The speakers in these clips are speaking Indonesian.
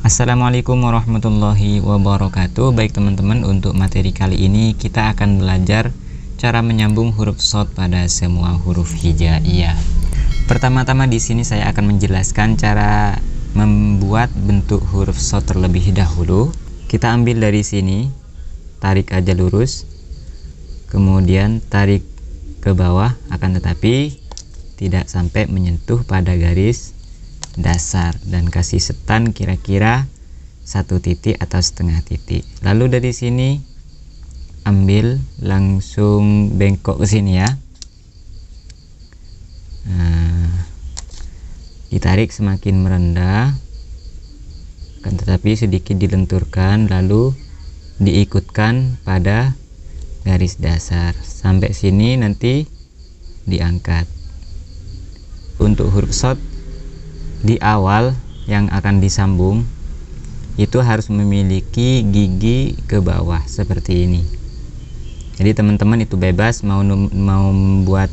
Assalamualaikum warahmatullahi wabarakatuh. Baik teman-teman, untuk materi kali ini kita akan belajar cara menyambung huruf short pada semua huruf hijaiyah. Pertama-tama di sini saya akan menjelaskan cara membuat bentuk huruf short terlebih dahulu. Kita ambil dari sini, tarik aja lurus, kemudian tarik ke bawah, akan tetapi tidak sampai menyentuh pada garis dasar, dan kasih setan kira-kira 1 titik atau setengah titik. Lalu dari sini ambil langsung bengkok ke sini ya. Ditarik semakin merendah, akan tetapi sedikit dilenturkan, lalu diikutkan pada garis dasar sampai sini, nanti diangkat. Untuk huruf short di awal yang akan disambung itu harus memiliki gigi ke bawah seperti ini. Jadi teman-teman itu bebas mau membuat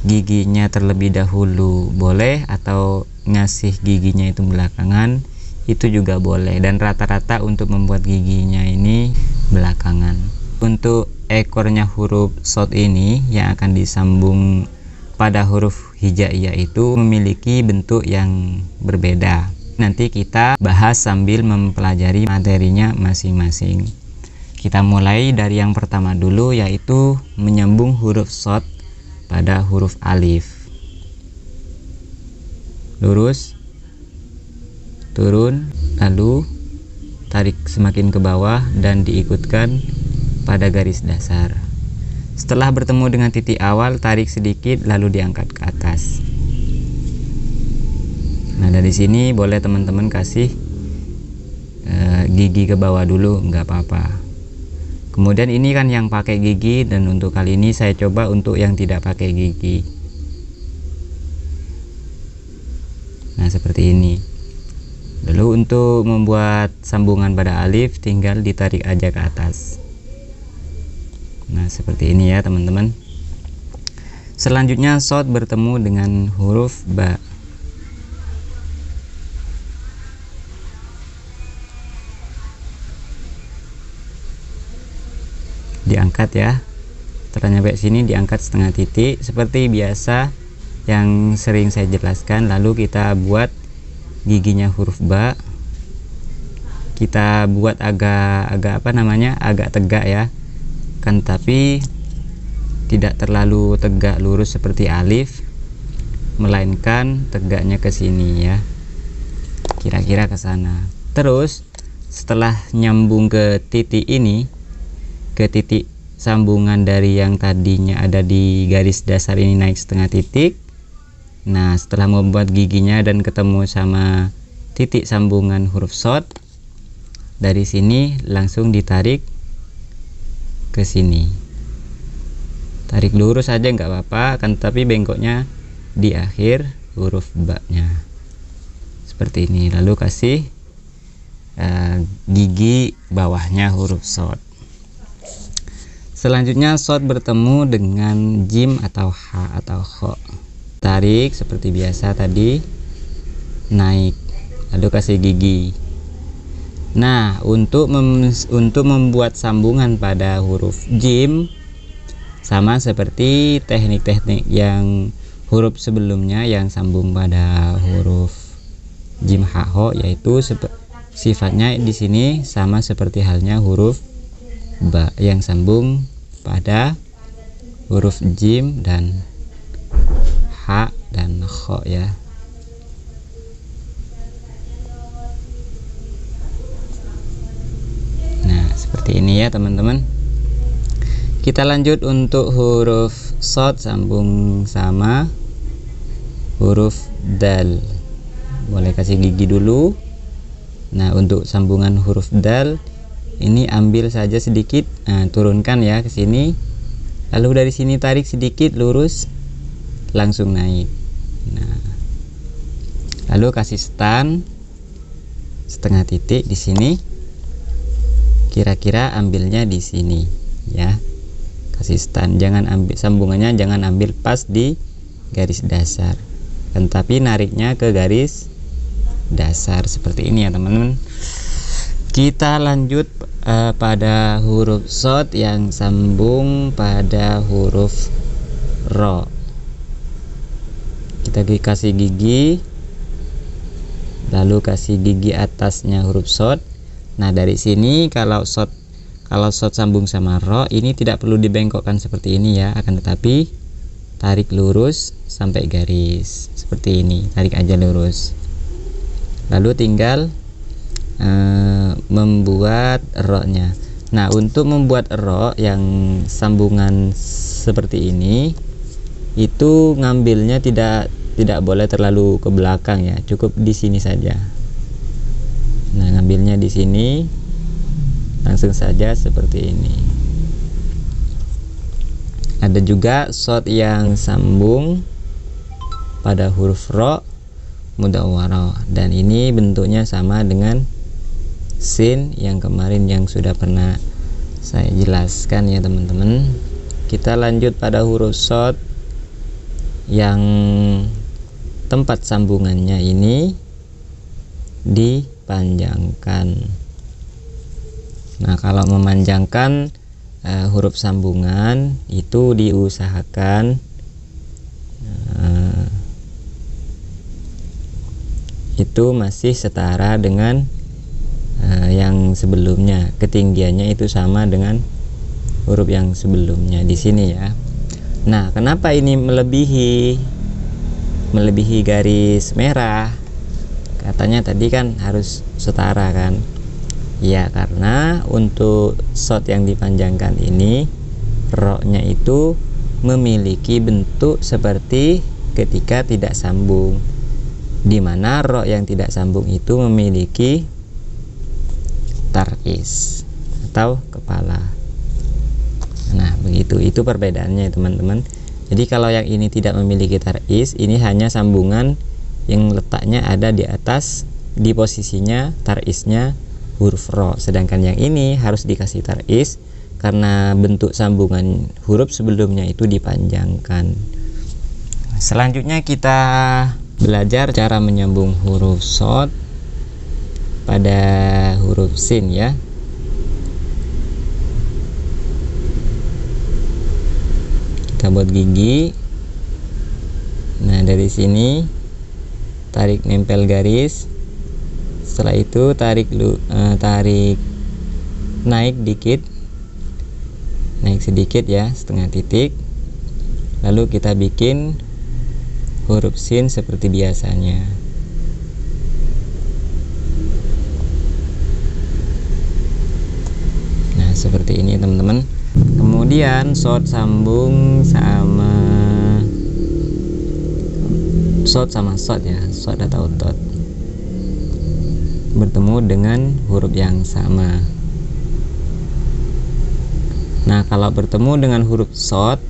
giginya terlebih dahulu boleh, atau ngasih giginya itu belakangan itu juga boleh, dan rata-rata untuk membuat giginya ini belakangan. Untuk ekornya huruf short ini yang akan disambung pada huruf hijaiyah itu memiliki bentuk yang berbeda. Nanti kita bahas sambil mempelajari materinya masing-masing. Kita mulai dari yang pertama dulu, yaitu menyambung huruf short pada huruf alif. Lurus, turun, lalu tarik semakin ke bawah dan diikutkan pada garis dasar. Setelah bertemu dengan titik awal, tarik sedikit lalu diangkat ke atas. Nah, dari sini boleh teman-teman kasih gigi ke bawah dulu, nggak apa-apa. Kemudian ini kan yang pakai gigi, dan untuk kali ini saya coba untuk yang tidak pakai gigi. Nah, seperti ini. Lalu untuk membuat sambungan pada alif tinggal ditarik aja ke atas. Nah, seperti ini ya teman-teman. Selanjutnya short bertemu dengan huruf ba. Diangkat ya. Setelah nyampe sini diangkat setengah titik seperti biasa yang sering saya jelaskan. Lalu kita buat giginya huruf ba. Kita buat agak agak tegak ya. Kan tapi tidak terlalu tegak lurus seperti alif, melainkan tegaknya ke sini ya, kira-kira ke sana. Terus setelah nyambung ke titik ini, ke titik sambungan dari yang tadinya ada di garis dasar ini naik setengah titik. Nah, setelah membuat giginya dan ketemu sama titik sambungan huruf short, dari sini langsung ditarik ke sini. Tarik lurus aja nggak apa-apa, kan, tapi bengkoknya di akhir huruf ba-nya seperti ini. Lalu kasih gigi bawahnya huruf short. Selanjutnya short bertemu dengan jim atau ha atau kho. Tarik seperti biasa tadi, naik, lalu kasih gigi. Nah, untuk membuat sambungan pada huruf jim sama seperti teknik-teknik yang huruf sebelumnya yang sambung pada huruf jim ha ho, yaitu sifatnya di sini sama seperti halnya huruf ba yang sambung pada huruf jim dan ha dan kho ya. Seperti ini ya teman-teman. Kita lanjut untuk huruf short sambung sama huruf dal. Boleh kasih gigi dulu. Nah, untuk sambungan huruf dal ini ambil saja sedikit, turunkan ya ke sini. Lalu dari sini tarik sedikit lurus, langsung naik. Nah, lalu kasih setan setengah titik di sini. Kira-kira ambilnya di sini ya, kasih stand, jangan ambil sambungannya, jangan ambil pas di garis dasar, tetapi nariknya ke garis dasar seperti ini ya teman-teman. Kita lanjut pada huruf short yang sambung pada huruf ro. Kita kasih gigi, lalu kasih gigi atasnya huruf short. Nah dari sini kalau short sambung sama ro ini tidak perlu dibengkokkan seperti ini ya, akan tetapi tarik lurus sampai garis seperti ini, tarik aja lurus, lalu tinggal membuat ro-nya. Nah untuk membuat ro yang sambungan seperti ini itu ngambilnya tidak boleh terlalu ke belakang ya, cukup di sini saja. Nah ngambilnya di sini langsung saja seperti ini. Ada juga short yang sambung pada huruf ro mudawwarah, dan ini bentuknya sama dengan sin yang kemarin yang sudah pernah saya jelaskan ya teman-teman. Kita lanjut pada huruf short yang tempat sambungannya ini dipanjangkan. Nah kalau memanjangkan huruf sambungan itu diusahakan itu masih setara dengan yang sebelumnya, ketinggiannya itu sama dengan huruf yang sebelumnya di sini ya. Nah kenapa ini melebihi garis merah? Katanya tadi kan harus setara kan ya, karena untuk short yang dipanjangkan ini ro-nya itu memiliki bentuk seperti ketika tidak sambung, dimana ro yang tidak sambung itu memiliki taris atau kepala. Nah begitu, itu perbedaannya teman-teman. Jadi kalau yang ini tidak memiliki taris, ini hanya sambungan yang letaknya ada di atas, di posisinya tarisnya huruf ro, sedangkan yang ini harus dikasih taris karena bentuk sambungan huruf sebelumnya itu dipanjangkan. Selanjutnya kita belajar cara menyambung huruf short pada huruf sin ya. Kita buat gigi. Nah dari sini tarik nempel garis, setelah itu tarik naik dikit, naik sedikit ya, setengah titik, lalu kita bikin huruf sin seperti biasanya. Nah seperti ini teman-teman. Kemudian short sambung sama short ya, short atau dot bertemu dengan huruf yang sama. Nah kalau bertemu dengan huruf short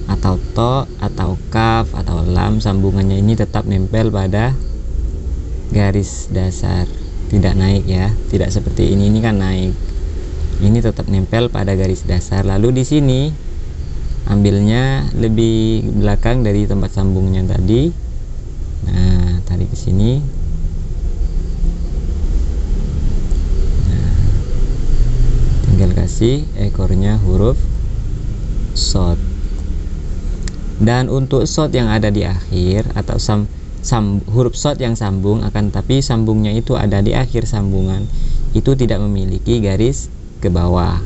atau to atau kaf atau lam, sambungannya ini tetap nempel pada garis dasar, tidak naik ya, tidak seperti ini kan naik. Ini tetap nempel pada garis dasar. Lalu di sini ambilnya lebih belakang dari tempat sambungnya tadi. Nah tarik ke sini. Nah, tinggal kasih ekornya huruf short. Dan untuk short yang ada di akhir atau huruf short yang sambung, akan tapi sambungnya itu ada di akhir sambungan, itu tidak memiliki garis ke bawah.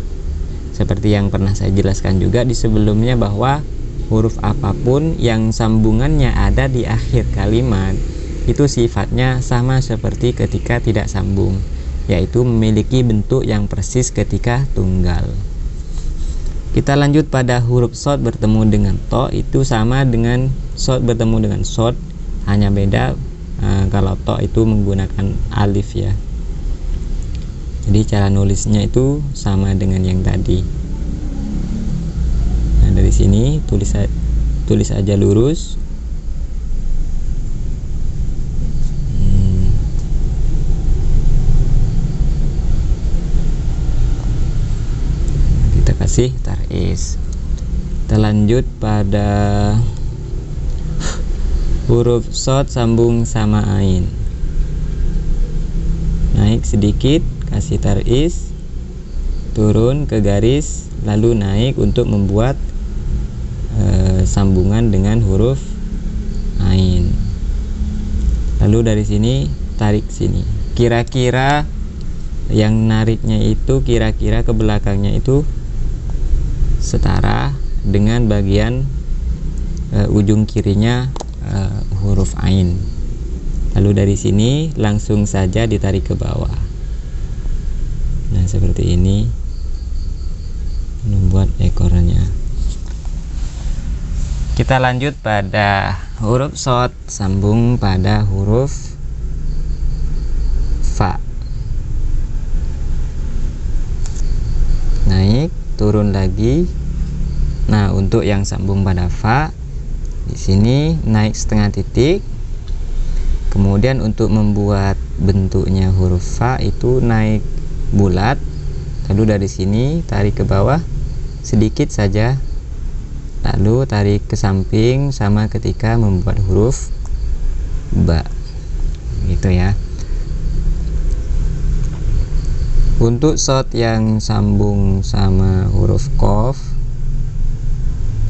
Seperti yang pernah saya jelaskan juga di sebelumnya, bahwa huruf apapun yang sambungannya ada di akhir kalimat itu sifatnya sama seperti ketika tidak sambung, yaitu memiliki bentuk yang persis ketika tunggal. Kita lanjut pada huruf short bertemu dengan to, itu sama dengan short bertemu dengan short, hanya beda kalau to itu menggunakan alif ya. Jadi cara nulisnya itu sama dengan yang tadi. Nah dari sini tulis aja lurus. Kita kasih taris. Kita lanjut pada huruf short sambung sama ain. naik sedikit, kasih taris, turun ke garis, lalu naik untuk membuat sambungan dengan huruf ain. Lalu dari sini tarik sini. Kira-kira yang nariknya itu kira-kira ke belakangnya itu setara dengan bagian ujung kirinya huruf ain. Lalu dari sini langsung saja ditarik ke bawah. Nah, seperti ini membuat ekornya. Kita lanjut pada huruf shot, sambung pada huruf fa. Naik, turun lagi. Nah, untuk yang sambung pada fa, di sini naik setengah titik. Kemudian untuk membuat bentuknya huruf fa itu naik bulat. Lalu dari sini tarik ke bawah sedikit saja. Lalu tarik ke samping sama ketika membuat huruf ba. Gitu ya. Untuk shot yang sambung sama huruf qaf,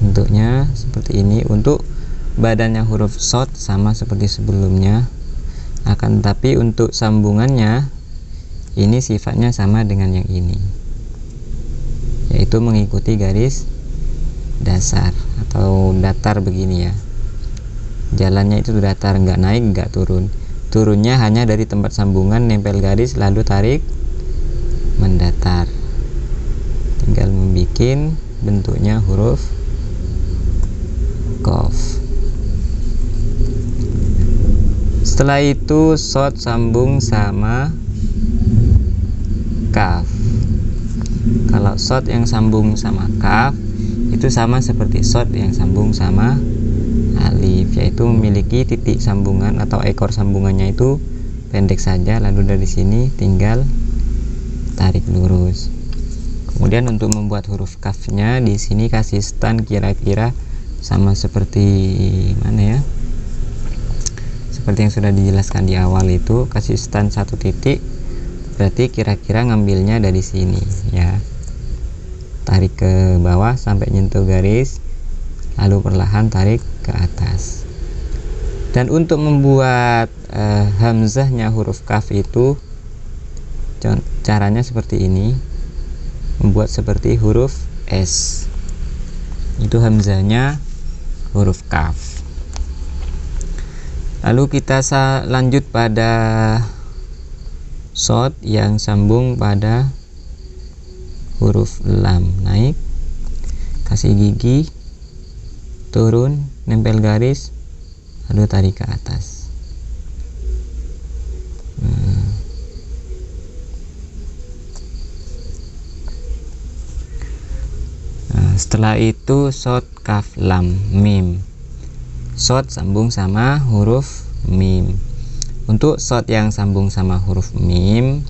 bentuknya seperti ini. Untuk badannya huruf shot sama seperti sebelumnya, akan tetapi untuk sambungannya ini sifatnya sama dengan yang ini, yaitu mengikuti garis dasar atau datar begini ya. Jalannya itu datar, nggak naik nggak turun. Turunnya hanya dari tempat sambungan nempel garis lalu tarik mendatar. Tinggal membuat bentuknya huruf qaf. Setelah itu shot sambung sama kaf. Kalau shot yang sambung sama kaf itu sama seperti shot yang sambung sama alif, yaitu memiliki titik sambungan atau ekor sambungannya itu pendek saja. Lalu dari sini tinggal tarik lurus. Kemudian untuk membuat huruf kafnya di sini kasih stand kira-kira sama seperti mana ya? Seperti yang sudah dijelaskan di awal itu, kasih stand satu titik, berarti kira-kira ngambilnya dari sini ya. Tarik ke bawah sampai nyentuh garis, lalu perlahan tarik ke atas. Dan untuk membuat hamzahnya huruf kaf itu caranya seperti ini. Membuat seperti huruf S, itu hamzahnya huruf kaf. Lalu kita lanjut pada shot yang sambung pada huruf lam. Naik, kasih gigi, turun, nempel garis, lalu tarik ke atas. Setelah itu shot kaf lam mim. Shot sambung sama huruf mim. Untuk shot yang sambung sama huruf mim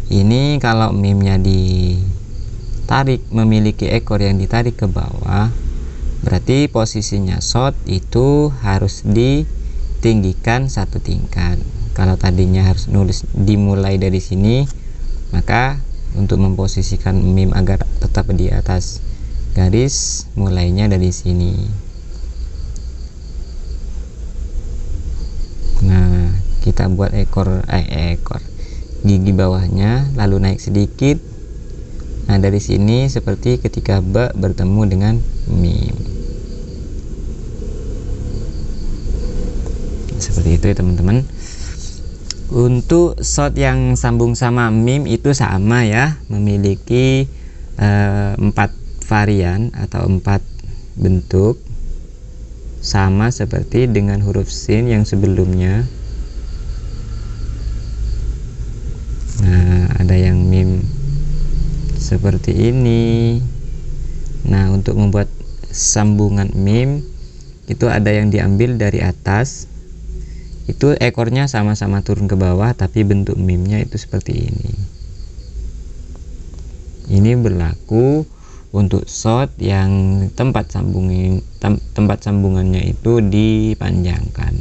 ini, kalau mimnya ditarik memiliki ekor yang ditarik ke bawah, berarti posisinya shot itu harus ditinggikan satu tingkat. Kalau tadinya harus nulis dimulai dari sini, maka untuk memposisikan mim agar tetap di atas garis, mulainya dari sini. Nah, kita buat ekor gigi bawahnya, lalu naik sedikit. Nah, dari sini seperti ketika ba bertemu dengan mim. Seperti itu ya teman-teman. Untuk shot yang sambung sama mim itu sama ya, memiliki 4 varian atau 4 bentuk, sama seperti dengan huruf sin yang sebelumnya. Nah, ada yang mim seperti ini. Nah, untuk membuat sambungan mim itu ada yang diambil dari atas, itu ekornya sama-sama turun ke bawah, tapi bentuk mimnya itu seperti ini. Ini berlaku untuk shot yang tempat sambungannya itu dipanjangkan.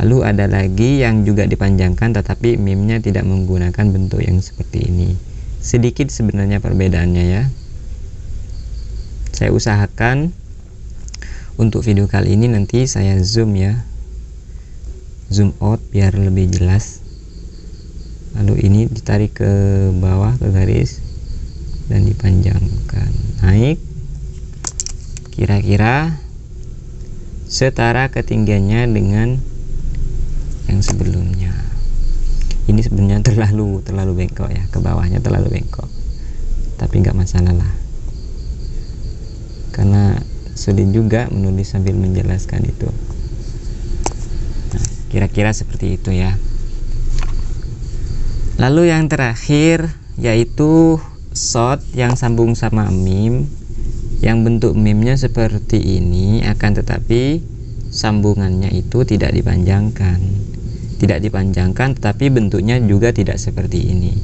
Lalu ada lagi yang juga dipanjangkan tetapi mimnya tidak menggunakan bentuk yang seperti ini. Sedikit sebenarnya perbedaannya ya. Saya usahakan untuk video kali ini nanti saya zoom ya, zoom out biar lebih jelas. Lalu ini ditarik ke bawah ke garis dan dipanjangkan, naik kira-kira setara ketinggiannya dengan yang sebelumnya. Ini sebenarnya terlalu bengkok ya, ke bawahnya terlalu bengkok, tapi nggak masalah lah, karena sulit juga menulis sambil menjelaskan itu. Nah, kira-kira seperti itu ya. Lalu yang terakhir yaitu shot yang sambung sama meme, yang bentuk meme-nya seperti ini, akan tetapi sambungannya itu tidak dipanjangkan tetapi bentuknya juga tidak seperti ini.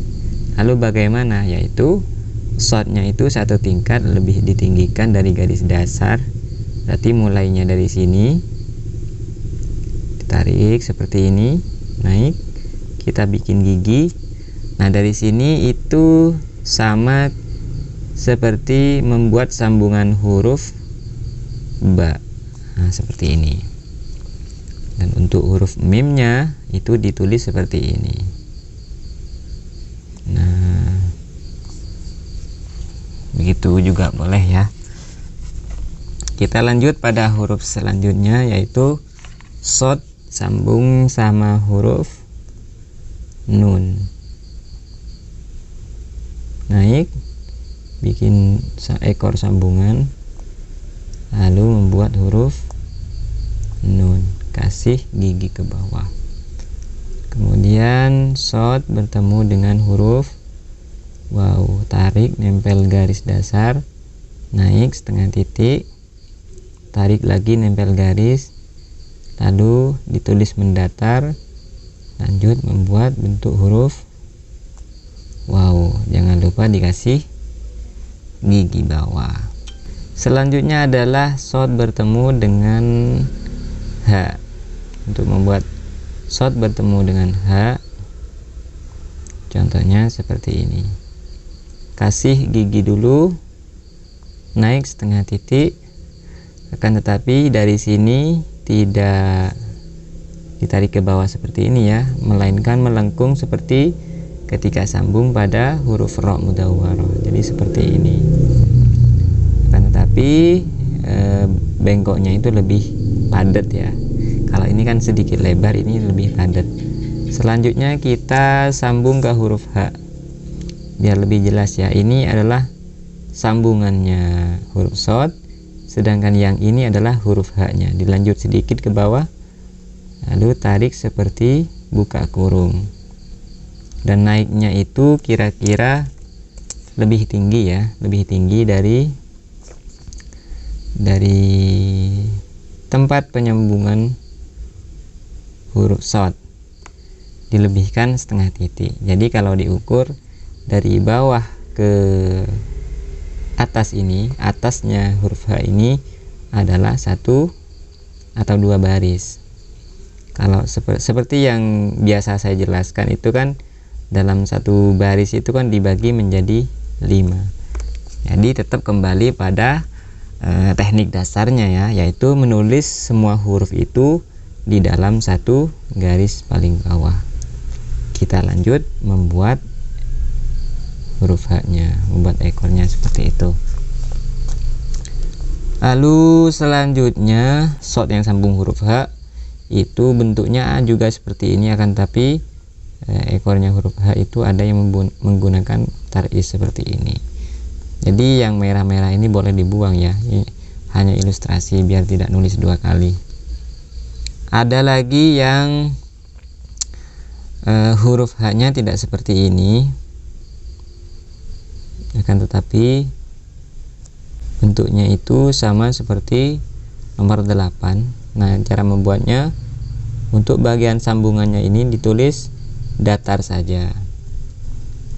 Lalu bagaimana? Yaitu shotnya itu satu tingkat lebih ditinggikan dari garis dasar. Berarti mulainya dari sini, ditarik seperti ini, naik, kita bikin gigi. Nah dari sini itu sama seperti membuat sambungan huruf ba. Nah seperti ini. Dan untuk huruf meme-nya itu ditulis seperti ini. Nah, begitu juga boleh ya. Kita lanjut pada huruf selanjutnya yaitu shot sambung sama huruf nun. Naik, bikin ekor sambungan, lalu membuat huruf nun, kasih gigi ke bawah. Kemudian shot bertemu dengan huruf waw, tarik, nempel garis dasar, naik setengah titik, tarik lagi, nempel garis, lalu ditulis mendatar, lanjut membuat bentuk huruf waw. Jangan lupa dikasih gigi bawah. Selanjutnya adalah shot bertemu dengan H. Untuk membuat shot bertemu dengan H, contohnya seperti ini. Kasih gigi dulu, naik setengah titik, akan tetapi dari sini tidak ditarik ke bawah seperti ini ya, melainkan melengkung seperti ketika sambung pada huruf ro mudawwarah. Jadi seperti ini. Akan tetapi bengkoknya itu lebih padat ya. Kalau ini kan sedikit lebar, ini lebih padat. Selanjutnya kita sambung ke huruf H biar lebih jelas ya. Ini adalah sambungannya huruf shot, sedangkan yang ini adalah huruf H-nya. Dilanjut sedikit ke bawah, lalu tarik seperti buka kurung, dan naiknya itu kira-kira lebih tinggi ya, lebih tinggi dari tempat penyambungan huruf shot, dilebihkan setengah titik. Jadi kalau diukur dari bawah ke atas ini, atasnya huruf H ini adalah 1 atau 2 baris. Kalau seperti yang biasa saya jelaskan itu kan, dalam satu baris itu kan dibagi menjadi 5. Jadi tetap kembali pada teknik dasarnya ya, yaitu menulis semua huruf itu di dalam satu garis paling bawah. Kita lanjut membuat huruf H-nya, membuat ekornya seperti itu. Lalu selanjutnya shot yang sambung huruf H itu bentuknya juga seperti ini, akan tapi ekornya huruf H itu ada yang menggunakan taris seperti ini. Jadi yang merah-merah ini boleh dibuang ya, ini hanya ilustrasi biar tidak nulis 2 kali. Ada lagi yang huruf H-nya tidak seperti ini, akan tetapi bentuknya itu sama seperti nomor 8. Nah, cara membuatnya, untuk bagian sambungannya ini ditulis datar saja.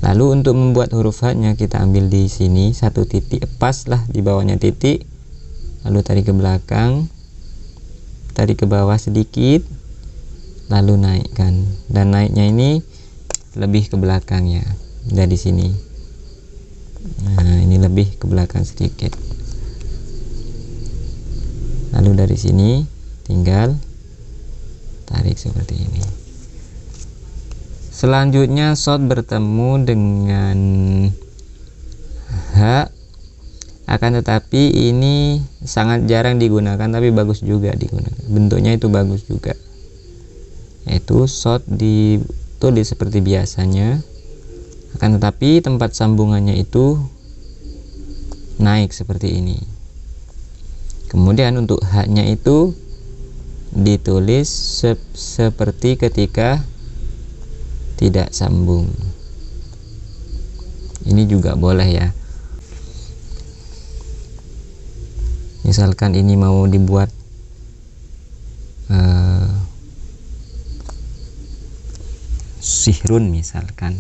Lalu untuk membuat huruf H-nya kita ambil di sini 1 titik, pas lah di bawahnya titik, lalu tarik ke belakang, tarik ke bawah sedikit, lalu naikkan, dan naiknya ini lebih ke belakang ya, dari sini. Nah, ini lebih ke belakang sedikit. Lalu dari sini tinggal tarik seperti ini. Selanjutnya shot bertemu dengan H, akan tetapi ini sangat jarang digunakan, tapi bagus juga digunakan. Bentuknya itu bagus juga, yaitu shot ditulis seperti biasanya, akan tetapi tempat sambungannya itu naik seperti ini. Kemudian untuk H-nya itu ditulis seperti ketika tidak sambung. Ini juga boleh ya. Misalkan ini mau dibuat sihrun misalkan,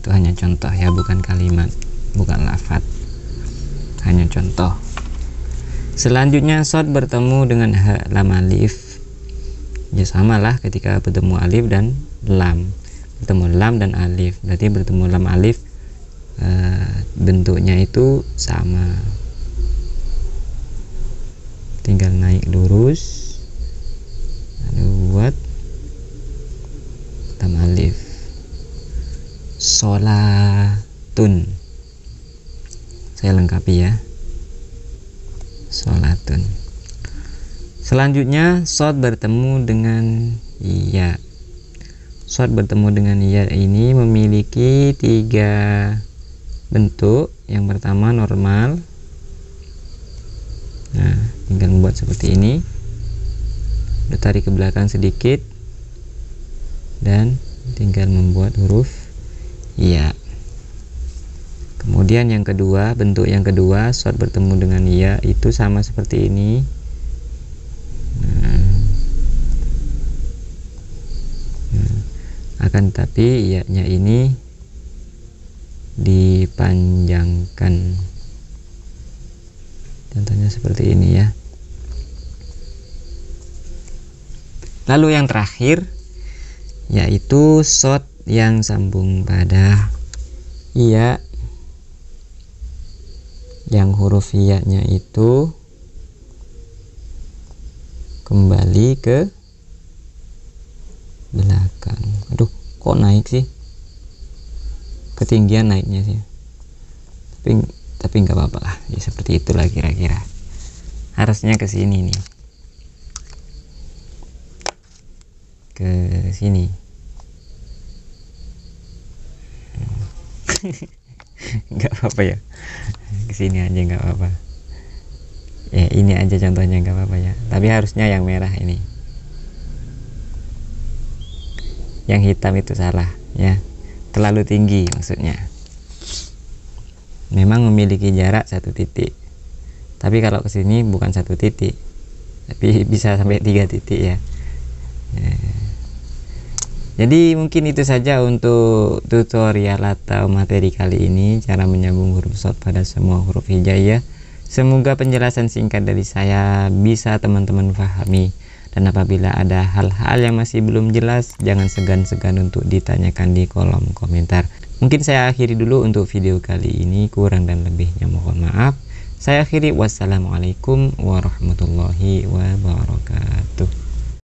itu hanya contoh ya, bukan kalimat, bukan lafadz, hanya contoh. Selanjutnya shot bertemu dengan lam alif, ya samalah ketika bertemu alif dan lam, bertemu lam dan alif, berarti bertemu lam alif bentuknya itu sama, tinggal naik lurus lalu buat lam alif. Sholatun, saya lengkapi ya, sholatun. Selanjutnya shot bertemu dengan ya. Shot bertemu dengan ya ini memiliki 3 bentuk. Yang pertama normal. Nah, tinggal membuat seperti ini, tarik ke belakang sedikit dan tinggal membuat huruf ya. Kemudian yang kedua, bentuk yang kedua, shot bertemu dengan ya, itu sama seperti ini. Akan tapi ya-nya ini dipanjangkan, contohnya seperti ini ya. Lalu yang terakhir yaitu shot yang sambung pada iya, yang huruf iya-nya itu kembali ke belakang. Aduh, kok naik sih, ketinggian naiknya sih, tapi nggak apa-apa lah ya, seperti itulah kira-kira. Harusnya ke sini nih, ke sini. Nggak apa-apa ya, ke sini aja nggak apa-apa ya, ini aja contohnya nggak apa-apa ya, tapi harusnya yang merah ini, yang hitam itu salah ya, terlalu tinggi maksudnya. Memang memiliki jarak 1 titik, tapi kalau ke sini bukan 1 titik, tapi bisa sampai 3 titik ya. Jadi mungkin itu saja untuk tutorial atau materi kali ini, cara menyambung huruf shot pada semua huruf hijaiyah. Semoga penjelasan singkat dari saya bisa teman-teman pahami, dan apabila ada hal-hal yang masih belum jelas, jangan segan-segan untuk ditanyakan di kolom komentar. Mungkin saya akhiri dulu untuk video kali ini, kurang dan lebihnya mohon maaf. Saya akhiri, wassalamualaikum warahmatullahi wabarakatuh.